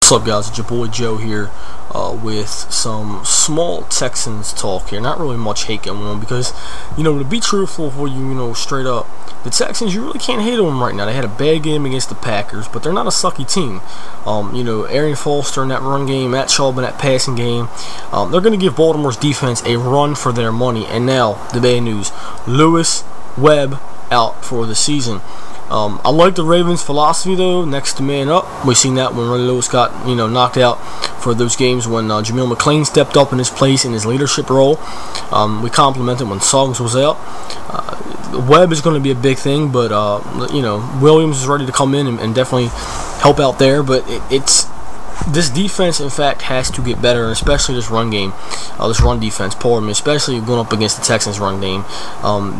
What's up, guys? It's your boy Joe here with some small Texans talk here. Not really much hate going on because, to be truthful for you, straight up, the Texans, you really can't hate on them right now. They had a bad game against the Packers, but they're not a sucky team. Arian Foster in that run game, Matt Schaub in that passing game, they're going to give Baltimore's defense a run for their money. And now, the bad news, Lardarius Webb out for the season. I like the Ravens' philosophy though, next to man up. We've seen that when Ray Lewis got knocked out for those games when Jamil McClain stepped up in his place in his leadership role. We complimented when Suggs was out. Webb is going to be a big thing, but Williams is ready to come in and definitely help out there. But this defense, in fact, has to get better, especially this run game, this run defense, especially going up against the Texans' run game.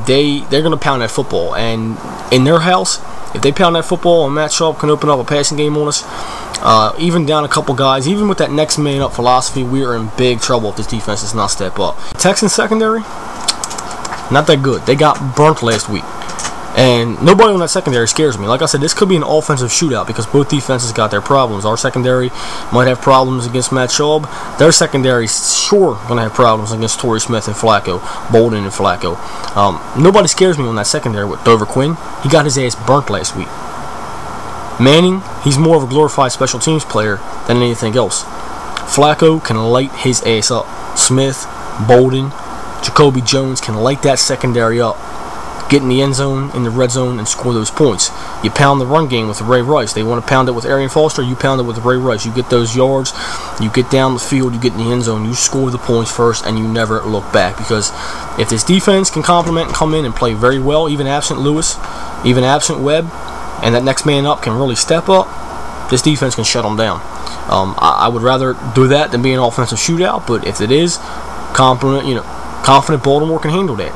They're going to pound that football, and in their house, if they pound that football and Matt Schaub can open up a passing game on us, even down a couple guys, even with that next man up philosophy, we are in big trouble if this defense does not step up. Texans secondary, not that good. They got burnt last week. And nobody on that secondary scares me. Like I said, this could be an offensive shootout because both defenses got their problems. Our secondary might have problems against Matt Schaub. Their secondary is sure going to have problems against Torrey Smith and Flacco, Bolden and Flacco. Nobody scares me on that secondary with Dover Quinn. He got his ass burnt last week. Manning, he's more of a glorified special teams player than anything else. Flacco can light his ass up. Smith, Bolden, Jacoby Jones can light that secondary up. Get in the end zone, in the red zone, and score those points. You pound the run game with Ray Rice. They want to pound it with Arian Foster, you pound it with Ray Rice. You get those yards, you get down the field, you get in the end zone, you score the points first, and you never look back. Because if this defense can complement and come in and play very well, even absent Lewis, even absent Webb, and that next man up can really step up, this defense can shut them down. I would rather do that than be an offensive shootout, but if it is, confident Baltimore can handle that.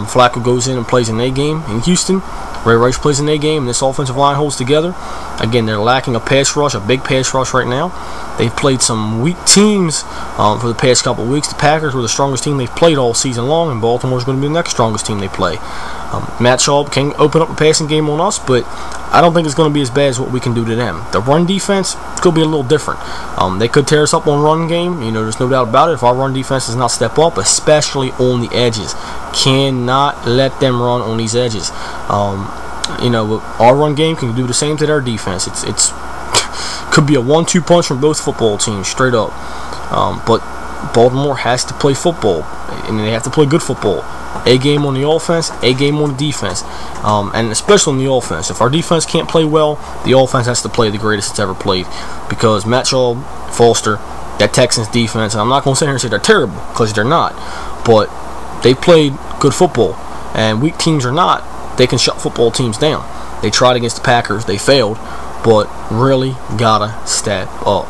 Flacco goes in and plays an A game in Houston. Ray Rice plays an A game, and this offensive line holds together. Again, they're lacking a pass rush, a big pass rush right now. They've played some weak teams for the past couple of weeks. The Packers were the strongest team they've played all season long, and Baltimore's going to be the next strongest team they play. Matt Schaub can open up a passing game on us, but I don't think it's going to be as bad as what we can do to them. The run defense could be a little different. They could tear us up on run game. There's no doubt about it. If our run defense does not step up, especially on the edges, cannot let them run on these edges. Our run game can do the same to their defense. It's could be a 1-2 punch from both football teams, straight up. But Baltimore has to play football, and they have to play good football. A game on the offense, A game on the defense, and especially on the offense. If our defense can't play well, the offense has to play the greatest it's ever played. Because Matt Schaub, Foster, that Texans defense, and I'm not going to sit here and say they're terrible, because they're not, but they played good football. And weak teams or not, they can shut football teams down. They tried against the Packers, they failed, but really gotta step up.